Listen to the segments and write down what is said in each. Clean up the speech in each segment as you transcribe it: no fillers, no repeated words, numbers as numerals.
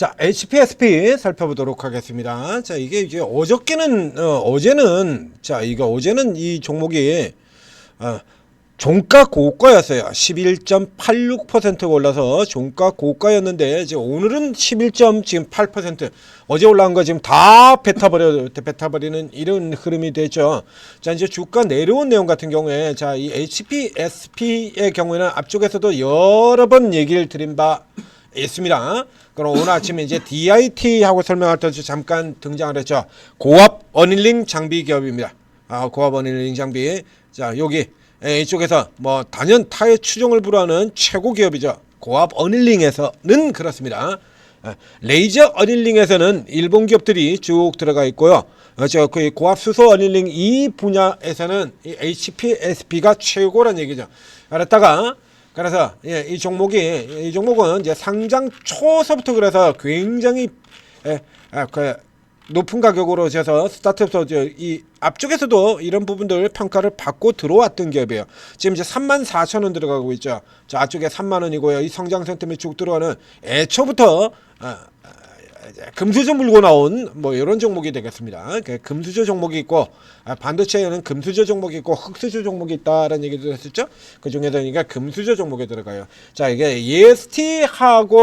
자, HPSP 살펴보도록 하겠습니다. 자, 이게 이제 어제는 이 종목이 종가 고가였어요. 11.86%가 올라서 종가 고가였는데 이제 오늘은 11.8%, 어제 올라온 거 지금 다 뱉어버리는 이런 흐름이 됐죠. 자, 이제 주가 내려온 내용 같은 경우에, 자, 이 HPSP의 경우에는 앞쪽에서도 여러 번 얘기를 드린 바 있습니다. 그럼 오늘 아침에 이제 DIT 하고 설명할 때 잠깐 등장을 했죠. 고압 어닐링 장비 기업입니다. 고압 어닐링 장비. 자, 여기 이쪽에서 뭐 단연 타의 추종을 불허하는 최고 기업이죠. 고압 어닐링에서는 그렇습니다. 레이저 어닐링에서는 일본 기업들이 쭉 들어가 있고요. 그 고압 수소 어닐링 이 분야에서는 이 HPSP가 최고란 얘기죠. 그래서 이 종목은 이제 상장 초서부터 그래서 굉장히 높은 가격으로 해서 스타트부터 이 앞쪽에서도 이런 부분들 평가를 받고 들어왔던 기업이에요. 지금 이제 34,000원 들어가고 있죠. 자, 앞쪽에 3만원이고요. 이 성장성 때문에 쭉 들어가는 애초부터 금수저 물고 나온 뭐 이런 종목이 되겠습니다. 금수저 종목이 있고, 반도체에는 금수저 종목이 있고 흑수저 종목이 있다라는 얘기도 했었죠. 그 중에서 그러니까 금수저 종목에 들어가요. 자, 이게 EST하고의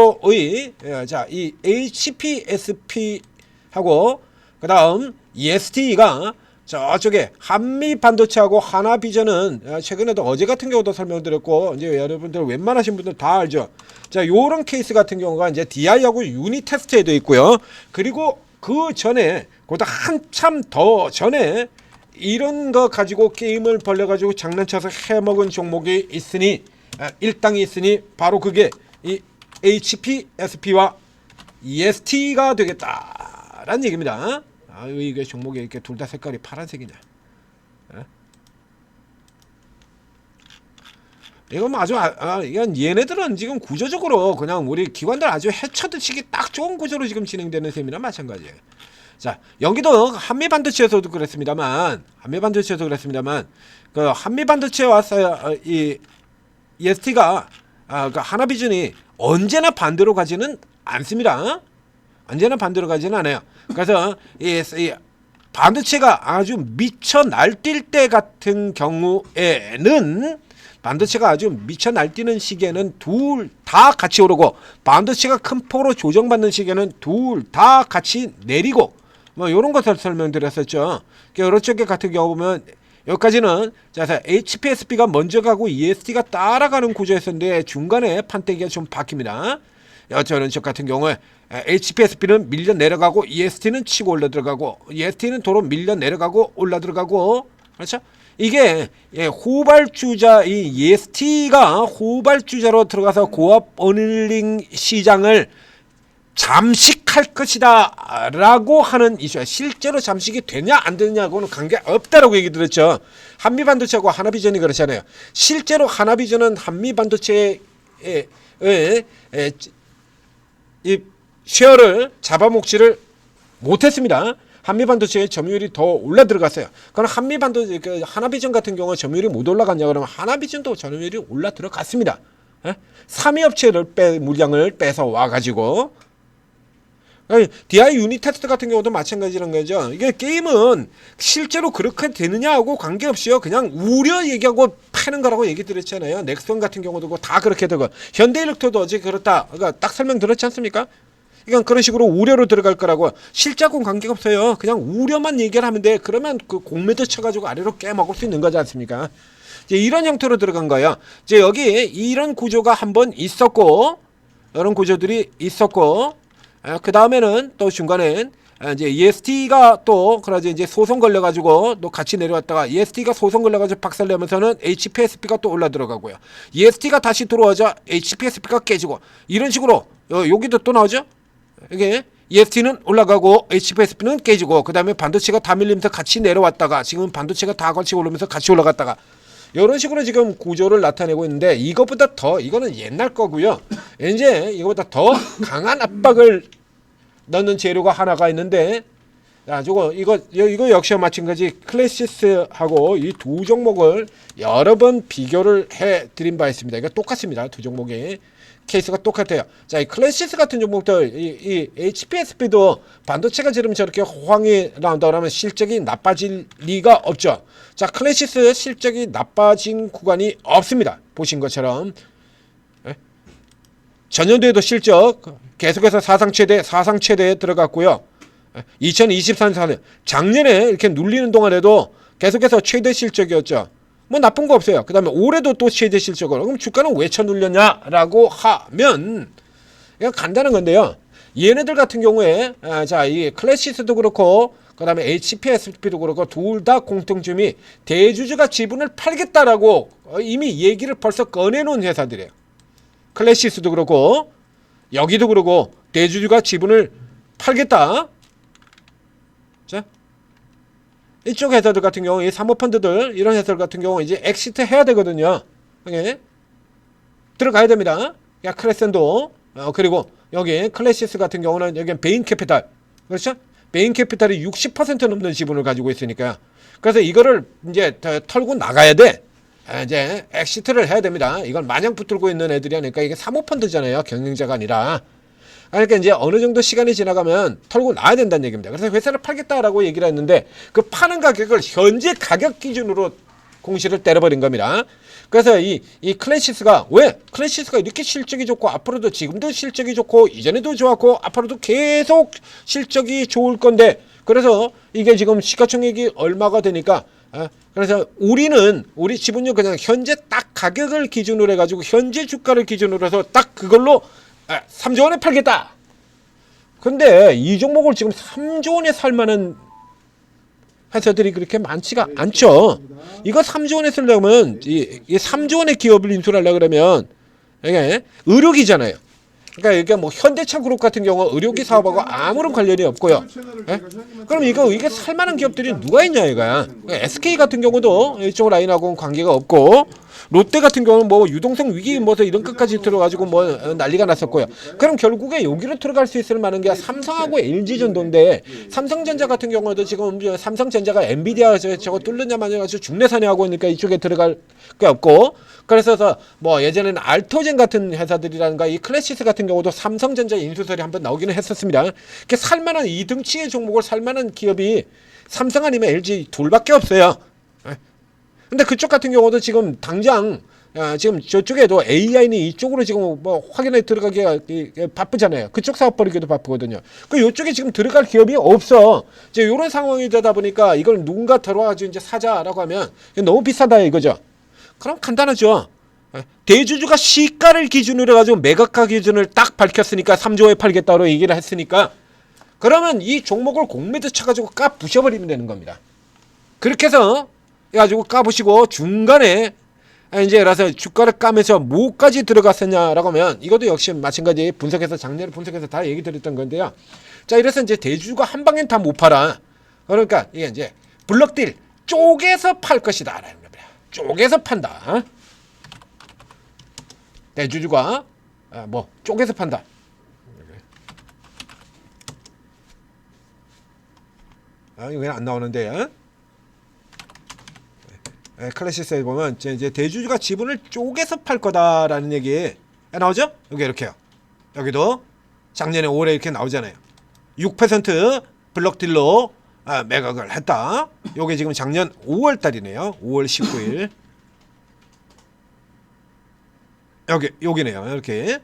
이 HPSP 하고 그 다음 EST가 저쪽에 한미 반도체하고 하나비전은 최근에도 어제 같은 경우도 설명드렸고, 이제 여러분들 웬만하신 분들 다 알죠. 자, 요런 케이스 같은 경우가 이제 DI하고 유닛 테스트에도 있고요. 그리고 그 전에, 그보다 한참 더 전에 이런 거 가지고 게임을 벌려가지고 장난쳐서 해먹은 종목이 있으니, 일당이 있으니 바로 그게 이 HPSP와 EST가 되겠다라는 얘기입니다. 이게 종목이 이렇게 둘 다 색깔이 파란색이냐? 이건 아주 이건 얘네들은 지금 구조적으로 그냥 우리 기관들 아주 해쳐드시기 딱 좋은 구조로 지금 진행되는 셈이나 마찬가지예요. 자, 여기도 한미반도체에서도 그랬습니다만, 그 한미반도체와 이 EST가 그 하나비전이 언제나 반대로 가지는 않습니다. 언제나 반대로 가지는 않아요. 그래서 이 반도체가 아주 미쳐 날뛸 때 같은 경우에는, 반도체가 아주 미쳐 날뛰는 시기에는 둘 다 같이 오르고, 반도체가 큰 폭으로 조정받는 시기에는 둘 다 같이 내리고, 뭐 이런 것을 설명드렸었죠. 여러 쪽에 같은 경우 보면 여기까지는 자, HPSP가 먼저 가고 EST가 따라가는 구조였었는데 중간에 판때기가 좀 바뀝니다. 저런 쪽 같은 경우에 HPSP는 밀려 내려가고 EST는 치고 올라 들어가고, EST는 도로 밀려 내려가고 올라 들어가고, 그렇죠? 이게 후발주자, 이 EST가 후발주자로 들어가서 고압 어닐링 시장을 잠식할 것이다 라고 하는 이슈야. 실제로 잠식이 되냐 안 되냐고는 관계없다라고 얘기 들었죠. 한미반도체하고 하나비전이 그렇잖아요. 실제로 하나비전은 한미반도체의 이 쉐어를 잡아먹지를 못했습니다. 한미반도체의 점유율이 더 올라 들어갔어요. 그럼 하나비전 같은 경우 점유율이 못 올라갔냐 그러면 하나비전도 점유율이 올라 들어갔습니다. 3위 업체를 물량을 빼서 와가지고, DI 유닛 테스트 같은 경우도 마찬가지라는 거죠. 이게 게임은 실제로 그렇게 되느냐 하고 관계없이요, 그냥 우려 얘기하고 파는 거라고 얘기 드렸잖아요. 넥슨 같은 경우도 다 그렇게 되고, 현대일렉트로도 어제 그렇다, 그러니까 딱 설명드렸지 않습니까? 그러니까 그런 식으로 우려로 들어갈 거라고. 실제하고는 관계가 없어요. 그냥 우려만 얘기를 하면 돼. 그러면 그 공매도 쳐가지고 아래로 깨먹을 수 있는 거지 않습니까? 이제 이런 형태로 들어간 거예요. 이제 여기 이런 구조가 한번 있었고, 이런 구조들이 있었고, 그 다음에는 또 중간엔 이제 EST가 또 그러지 이제 소송 걸려가지고 또 같이 내려왔다가, EST가 소송 걸려가지고 박살내면서는 HPSP가 또 올라 들어가고요. EST가 다시 들어와자 HPSP가 깨지고, 이런 식으로 여기도 또 나오죠. 이게 EST는 올라가고 HPSP는 깨지고, 그 다음에 반도체가 다 밀리면서 같이 내려왔다가, 지금 반도체가 다 같이 오르면서 같이 올라갔다가, 이런 식으로 지금 구조를 나타내고 있는데, 이것보다 더, 이거는 옛날 거고요. 이제 이거보다 더 강한 압박을 넣는 재료가 하나가 있는데, 이거 역시 마찬가지 클래시스하고 이 두 종목을 여러 번 비교를 해 드린 바 있습니다. 이거 똑같습니다. 두 종목이 케이스가 똑같아요. 자, 이 클래시스 같은 종목들, 이 HPSP도 반도체가 지금 저렇게 호황이 나온다 그러면 실적이 나빠질 리가 없죠. 자, 클래시스 실적이 나빠진 구간이 없습니다. 보신 것처럼. 전년도에도 실적 계속해서 사상 최대에 들어갔고요. 2023년 작년에 이렇게 눌리는 동안에도 계속해서 최대 실적이었죠. 뭐 나쁜 거 없어요. 그 다음에 올해도 또 최대 실적으로. 그럼 주가는 왜 쳐눌렸냐라고 하면 이거 간단한 건데요. 얘네들 같은 경우에 자, 이 클래시스도 그렇고 그 다음에 HPSP도 그렇고 둘 다 공통점이 대주주가 지분을 팔겠다라고 이미 얘기를 벌써 꺼내놓은 회사들이에요. 클래시스도 그렇고 여기도 그렇고 대주주가 지분을 팔겠다. 자, 이쪽 회사들 같은 경우 이 사모펀드들 이런 회사들 같은 경우 이제 엑시트 해야 되거든요. 예. 들어가야 됩니다. 야, 크레센도 그리고 여기 클래시스 같은 경우는 여기 베인 캐피탈 그렇죠? 베인 캐피탈이 60% 넘는 지분을 가지고 있으니까 그래서 이거를 이제 털고 나가야 돼. 이제 엑시트를 해야 됩니다. 이건 마냥 붙들고 있는 애들이 아니니까 이게 사모펀드잖아요. 경영자가 아니라. 그러니까 이제 어느 정도 시간이 지나가면 털고 나야 된다는 얘기입니다. 그래서 회사를 팔겠다라고 얘기를 했는데 그 파는 가격을 현재 가격 기준으로 공시를 때려버린 겁니다. 그래서 이 클래시스가 왜? 클래시스가 이렇게 실적이 좋고 앞으로도 지금도 실적이 좋고 이전에도 좋았고 앞으로도 계속 실적이 좋을 건데 그래서 이게 지금 시가총액이 얼마가 되니까 그래서 우리 지분율 그냥 현재 딱 가격을 기준으로 해가지고 현재 주가를 기준으로 해서 딱 그걸로 3조 원에 팔겠다. 근데 이 종목을 지금 3조 원에 살 만한 회사들이 그렇게 많지가 않죠. 이거 3조 원에 쓰려면 이 3조 원의 기업을 인수하려고 그러면 이게 의료기잖아요. 그러니까 이게 뭐 현대차 그룹 같은 경우 의료기 사업하고 아무런 관련이 없고요. 예? 그럼 이게 살만한 기업들이 누가 있냐 이거야. SK 같은 경우도 이쪽 라인하고는 관계가 없고 롯데 같은 경우는 뭐 유동성 위기 뭐 이런 것까지 들어가지고 뭐 난리가 났었고요. 그럼 결국에 여기로 들어갈 수 있을 만한 게 삼성하고 LG전도인데 삼성전자 같은 경우도 지금 삼성전자가 엔비디아 저거 뚫느냐 마냐 가지고 중내산에 하고 있으니까 이쪽에 들어갈 게 없고 그래서 뭐 예전에는 알토젠 같은 회사들이라든가 이 클래시스 같은 경우도 삼성전자 인수설이 한번 나오기는 했었습니다. 이렇게 살만한 2등치의 종목을 살만한 기업이 삼성 아니면 LG 둘밖에 없어요. 근데 그쪽 같은 경우도 지금 당장 지금 저쪽에도 AI는 이쪽으로 지금 뭐 확인해 들어가기가 바쁘잖아요. 그쪽 사업 벌이기도 바쁘거든요. 그 이쪽에 지금 들어갈 기업이 없어. 이제 이런 상황이 되다 보니까 이걸 누군가 들어와가지고 이제 사자라고 하면 너무 비싸다 이거죠. 그럼 간단하죠. 대주주가 시가를 기준으로 해가지고 매각가 기준을 딱 밝혔으니까 3조에 팔겠다고 얘기를 했으니까 그러면 이 종목을 공매도 쳐가지고 까 부셔버리면 되는 겁니다. 그렇게 해서 해가지고 까부시고 중간에 이제 그래서 주가를 까면서 뭐까지 들어갔었냐라고 하면 이것도 역시 마찬가지 분석해서 작년에 분석해서 다 얘기 드렸던 건데요. 자, 이래서 이제 대주주가 한 방엔 다 못 팔아. 그러니까 이게 이제 블럭딜 쪼개서 팔 것이다라는 겁니다. 쪼개서 판다. 대주주가 뭐 쪼개서 판다. 이거 왜 안 나오는데? 클래시스에 보면 이제 대주주가 지분을 쪼개서 팔 거다라는 얘기 나오죠? 여기 이렇게요. 여기도 작년에 올해 이렇게 나오잖아요. 6% 블럭딜로 매각을 했다. 요게 지금 작년 5월 달이네요. 5월 19일. 여기네요. 이렇게.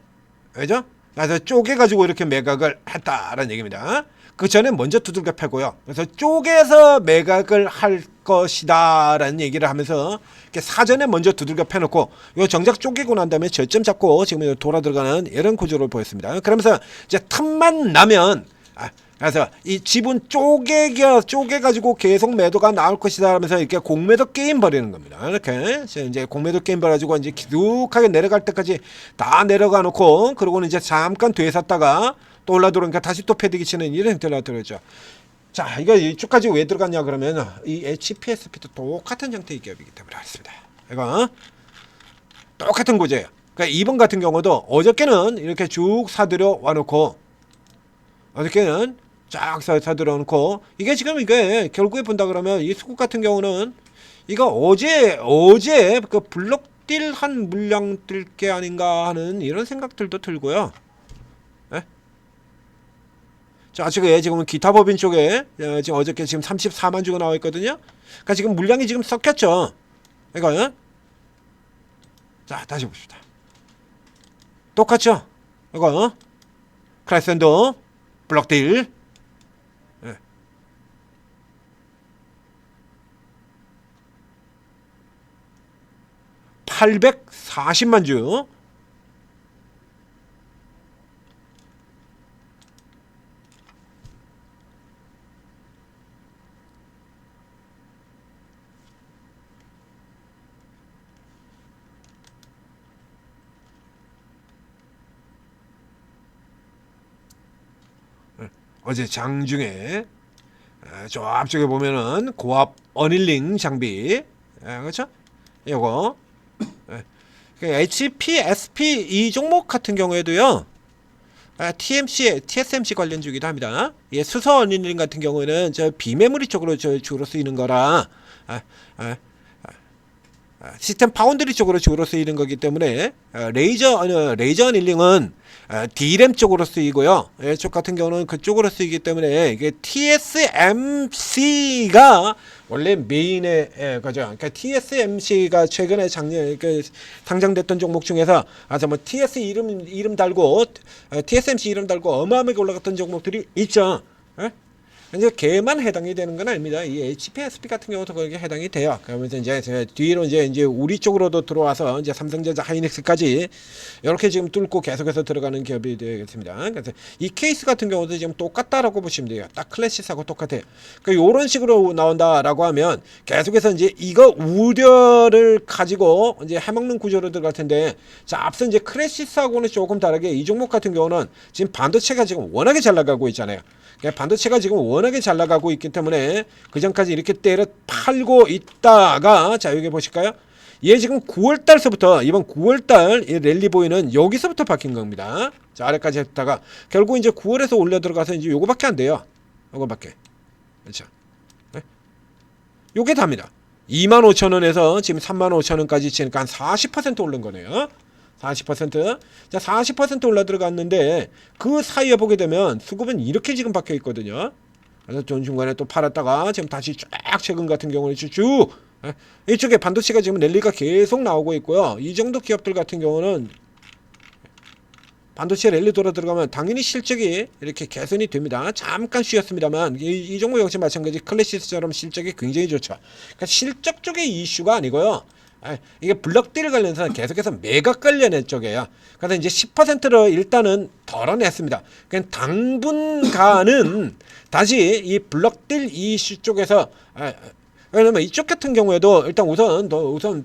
그죠? 그래서 쪼개가지고 이렇게 매각을 했다라는 얘기입니다. 그 전에 먼저 두들겨 패고요. 그래서 쪼개서 매각을 할 것이다라는 얘기를 하면서 이렇게 사전에 먼저 두들겨 패놓고 요 정작 쪼개고 난 다음에 저점 잡고 지금 돌아 들어가는 이런 구조를 보였습니다. 그러면서 이제 틈만 나면 그래서 이 지분 쪼개가지고 계속 매도가 나올 것이다 하면서 이렇게 공매도 게임 벌이는 겁니다. 이렇게 이제 공매도 게임 벌어가지고 이제 기둑하게 내려갈 때까지 다 내려가 놓고 그러고는 이제 잠깐 되샀다가 또 올라 들어오니까 다시 또 패딩이 치는 이런 형태로 들어있죠. 자, 이거 이쪽까지 왜 들어갔냐 그러면 이 HPSP도 똑같은 형태의 기업이기 때문에 그렇습니다. 이거 똑같은 구조예요. 그러니까 2번 같은 경우도 어저께는 이렇게 쭉 사들여 와놓고 어저께는 쫙 사들여 놓고 이게 지금 결국에 본다 그러면 이 수국 같은 경우는 이거 어제 그 블록 블럭딜한 물량 뜰 게 아닌가 하는 이런 생각들도 들고요. 예? 자, 지금은 기타 법인 쪽에 지금 어저께 지금 34만 주가 나와 있거든요. 그러니까 지금 물량이 지금 섞였죠. 그러니까 자, 다시 봅시다. 똑같죠? 이거 크레센도 블럭딜 840만 주. 어제 장중에 저 앞쪽에 보면은 고압 어닐링 장비, 그렇죠? 요거 HPSP 이 종목 같은 경우에도요, TSMC 관련주기도 합니다. 수소 어닐링 같은 경우에는 저 비메모리 쪽으로 주로 쓰이는 거라 시스템 파운드리 쪽으로 주로 쓰이는 거기 때문에 레이저 어닐링은 D램 쪽으로 쓰이고요. 이쪽 같은 경우는 그쪽으로 쓰이기 때문에 이게 TSMC가 원래 메인의 거죠. 그러니까 TSMC가 최근에 작년 상장됐던 종목 중에서 뭐 TS 이름 달고 TSMC 이름 달고 어마어마하게 올라갔던 종목들이 있죠. 이제 걔만 해당이 되는 건 아닙니다. 이 HPSP 같은 경우도 거기에 해당이 돼요. 그러면서 이제 뒤로 이제 우리 쪽으로도 들어와서 이제 삼성전자, 하이닉스까지 이렇게 지금 뚫고 계속해서 들어가는 기업이 되겠습니다. 그래서 이 케이스 같은 경우도 지금 똑같다라고 보시면 돼요. 딱 클래시스하고 똑같아요. 그러니까 이런 식으로 나온다라고 하면 계속해서 이제 이거 우려를 가지고 이제 해먹는 구조로 들어갈 텐데, 자, 앞서 이제 클래시스하고는 조금 다르게 이 종목 같은 경우는 지금 반도체가 지금 워낙에 잘 나가고 있잖아요. 반도체가 지금 워낙에 잘 나가고 있기 때문에 그 전까지 이렇게 때려 팔고 있다가, 자, 여기 보실까요? 얘 지금 9월달서부터 이번 9월달 이 랠리 보이는 여기서부터 바뀐 겁니다. 자, 아래까지 했다가 결국 이제 9월에서 올려 들어가서 이제 요거밖에 안 돼요. 요거밖에. 그렇죠. 네? 요게 답니다. 25,000원에서 지금 35,000원까지 치니까 한 40% 오른 거네요. 40%. 자, 40% 올라 들어갔는데 그 사이에 보게 되면 수급은 이렇게 지금 박혀 있거든요. 그래서 전 중간에 또 팔았다가 지금 다시 쫙 최근 같은 경우는 쭉 이쪽에 반도체가 지금 랠리가 계속 나오고 있고요. 이 정도 기업들 같은 경우는 반도체 랠리 돌아 들어가면 당연히 실적이 이렇게 개선이 됩니다. 잠깐 쉬었습니다만 이 종목 역시 마찬가지 클래시스처럼 실적이 굉장히 좋죠. 그러니까 실적 쪽의 이슈가 아니고요. 이게 블럭딜 관련해서 계속해서 매각 관련의 쪽이에요. 그래서 이제 10%로 일단은 덜어냈습니다. 그냥 당분간은 다시 이 블럭딜 이슈 쪽에서 왜냐면 이쪽 같은 경우에도 일단 우선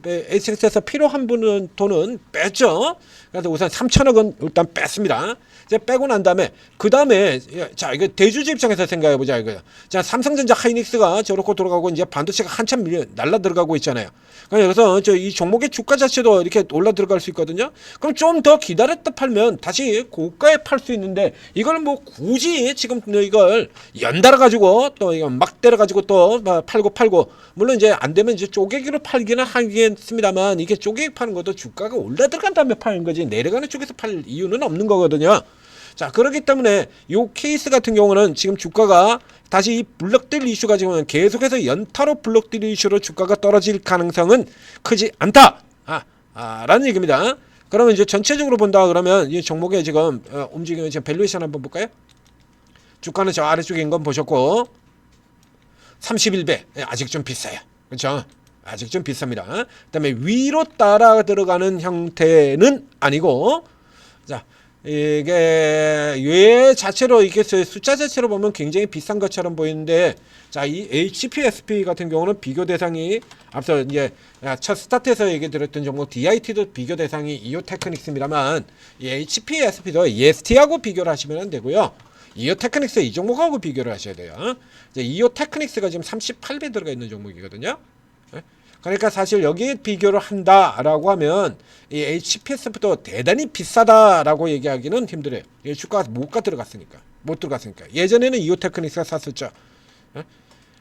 HX에서 필요한 분은 돈은 뺐죠. 그래서 우선 3천억 원 일단 뺐습니다. 이제 빼고 난 다음에 그 다음에 자, 이거 대주주 입장에서 생각해 보자 이거요. 자, 삼성전자, 하이닉스가 저렇게 돌아가고 이제 반도체가 한참 날라 들어가고 있잖아요. 그래서 이 종목의 주가 자체도 이렇게 올라 들어갈 수 있거든요. 그럼 좀 더 기다렸다 팔면 다시 고가에 팔 수 있는데 이걸 뭐 굳이 지금 이걸 연달아 가지고 또 이거 막 때려 가지고 또 팔고 물론 이제 안 되면 이제 쪼개기로 팔기는 하겠습니다만 이게 쪼개기 파는 것도 주가가 올라 들어간 다음에 파는 거지 내려가는 쪽에서 팔 이유는 없는 거거든요. 자, 그렇기 때문에 요 케이스 같은 경우는 지금 주가가 다시 이 블럭딜 이슈가 지금 계속해서 연타로 블럭딜 이슈로 주가가 떨어질 가능성은 크지 않다. 라는 얘기입니다. 그러면 이제 전체적으로 본다 그러면 이 종목의 지금 움직임을 지금 밸류에이션 한번 볼까요? 주가는 저 아래쪽에 있는 건 보셨고 31배 아직 좀 비싸요. 그렇죠? 아직 좀 비쌉니다. 그 다음에 위로 따라 들어가는 형태는 아니고, 자, 이게 얘 자체로 이게 숫자 자체로 보면 굉장히 비싼 것처럼 보이는데, 자, 이 HPSP 같은 경우는 비교 대상이 앞서 이제 첫 스타트에서 얘기 드렸던 종목 DIT도 비교 대상이 이오테크닉스입니다만, 이 HPSP도 EST하고 비교를 하시면 안 되고요. 이오테크닉스 이 종목하고 비교를 하셔야 돼요. 이제 이오테크닉스가 지금 38배 들어가 있는 종목이거든요. 그러니까 사실 여기에 비교를 한다라고 하면 이 HPS도 대단히 비싸다라고 얘기하기는 힘들어요. 이 주가가 못 들어갔으니까. 예전에는 이오테크닉스가 샀었죠.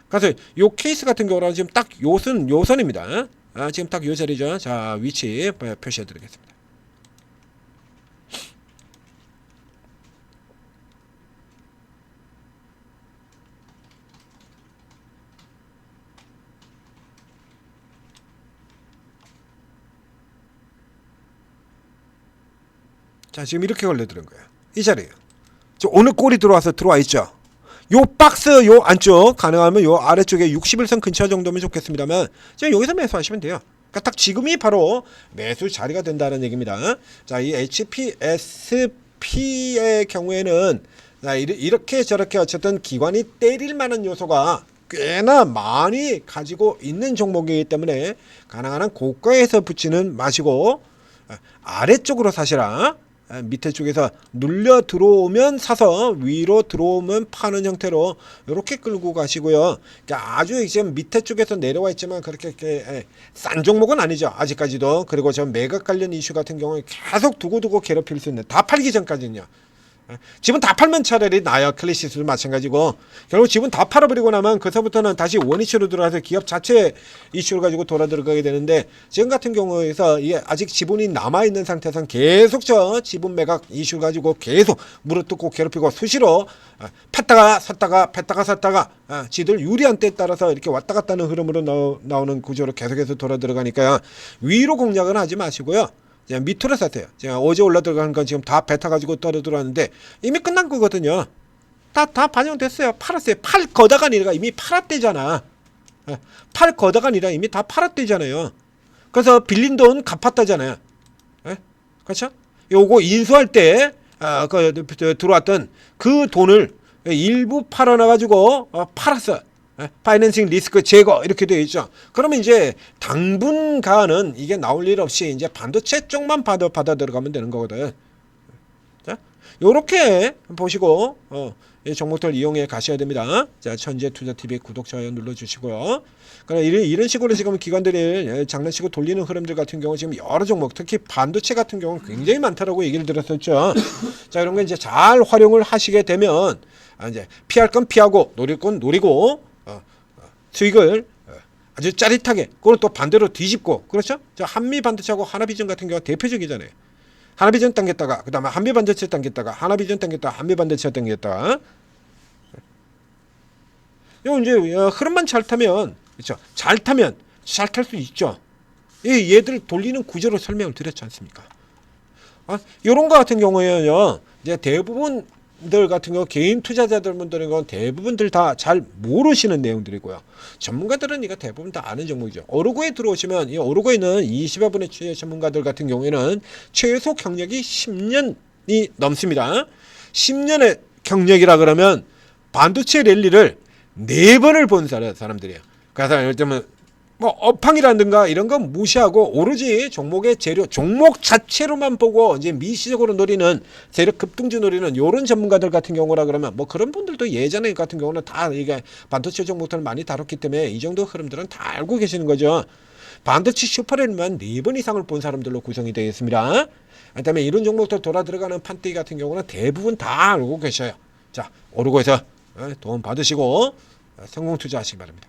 그래서 요 케이스 같은 경우는 지금 딱 요선입니다. 지금 딱 요 자리죠. 자, 위치 표시해 드리겠습니다. 자, 지금 이렇게 걸려드는 거예요. 이 자리에요. 오늘 골이 들어와 있죠. 요 박스 요 안쪽 가능하면 요 아래쪽에 61선 근처 정도면 좋겠습니다만 지금 여기서 매수하시면 돼요. 그러니까 딱 지금이 바로 매수 자리가 된다는 얘기입니다. 자, 이 HPSP의 경우에는 자, 이렇게 저렇게 어쨌든 기관이 때릴 만한 요소가 꽤나 많이 가지고 있는 종목이기 때문에 가능한 한 고가에서 붙이는 마시고 아래쪽으로 사시라. 밑에 쪽에서 눌려 들어오면 사서 위로 들어오면 파는 형태로 이렇게 끌고 가시고요. 그러니까 아주 지금 밑에 쪽에서 내려와 있지만 그렇게 싼 종목은 아니죠. 아직까지도. 그리고 저 매각 관련 이슈 같은 경우에 계속 두고두고 괴롭힐 수 있는, 다 팔기 전까지는요. 집은 다 팔면 차라리 나요. 클래시스도 마찬가지고 결국 집은 다 팔아버리고 나면 그서부터는 다시 원이슈로 들어가서 기업 자체 이슈를 가지고 돌아 들어가게 되는데 지금 같은 경우에서 이게 아직 지분이 남아있는 상태에서는 계속 저 지분 매각 이슈 가지고 계속 물어뜯고 괴롭히고 수시로 폈다가 샀다가 폈다가 샀다가 지들 유리한 때에 따라서 이렇게 왔다 갔다 하는 흐름으로 나오는 구조로 계속해서 돌아 들어가니까요. 위로 공략은 하지 마시고요. 밑으로 사세요. 제가 어제 올라 들어가는 건 지금 다 뱉어가지고 떨어 들어왔는데 이미 끝난 거거든요. 다 반영됐어요. 팔았어요. 팔 거다가 아니라 이미 팔았대잖아. 팔 거다가 아니라 이미 다 팔았대잖아요. 그래서 빌린 돈 갚았다잖아요. 그렇죠? 요거 인수할 때 들어왔던 그 돈을 일부 팔아놔가지고 팔았어. 파이낸싱 리스크 제거 이렇게 되어 있죠. 그러면 이제 당분간은 이게 나올 일 없이 이제 반도체 쪽만 받아 들어가면 되는 거거든. 자, 요렇게 보시고 이 종목들 이용해 가셔야 됩니다. 자, 천재투자TV 구독, 좋아요 눌러주시고요. 그럼 이런 식으로 지금 기관들이 장난치고 돌리는 흐름들 같은 경우 지금 여러 종목, 특히 반도체 같은 경우는 굉장히 많다라고 얘기를 들었었죠. 자, 이런 거 이제 잘 활용을 하시게 되면 이제 피할 건 피하고 노릴 건 노리고 수익을 아주 짜릿하게, 그걸 또 반대로 뒤집고, 그렇죠? 자, 한미반도체하고 하나비전 같은 경우가 대표적이잖아요. 하나비전 당겼다가 그 다음에 한미반도체 당겼다가 하나비전 당겼다가 한미반도체 당겼다가. 요 이제 흐름만 잘 타면, 그렇죠? 잘 타면 잘 탈 수 있죠. 얘들 돌리는 구조로 설명을 드렸지 않습니까? 요런 거 같은 경우에는요, 이제 대부분들 같은 경우 개인 투자자들 분들은 건 대부분들 다 잘 모르시는 내용들이고요. 전문가들은 이거 대부분 다 아는 종목이죠. 오르고에 들어오시면 이 오르고에는 20여분의 취재 전문가들 같은 경우에는 최소 경력이 10년이 넘습니다. 10년의 경력이라 그러면 반도체 랠리를 4번을 본 사람들이에요. 그래서 예를 들면 뭐 업황이라든가 이런 거 무시하고 오로지 종목의 재료, 종목 자체로만 보고 이제 미시적으로 노리는, 세력 급등주 노리는 요런 전문가들 같은 경우라 그러면 뭐 그런 분들도 예전에 같은 경우는 다 이게 반도체 종목들을 많이 다뤘기 때문에 이 정도 흐름들은 다 알고 계시는 거죠. 반도체 슈퍼랩만 4번 이상을 본 사람들로 구성이 되어 있습니다. 그다음에 이런 종목들 돌아 들어가는 판때기 같은 경우는 대부분 다 알고 계셔요. 자, 오르고에서 도움 받으시고 성공 투자하시기 바랍니다.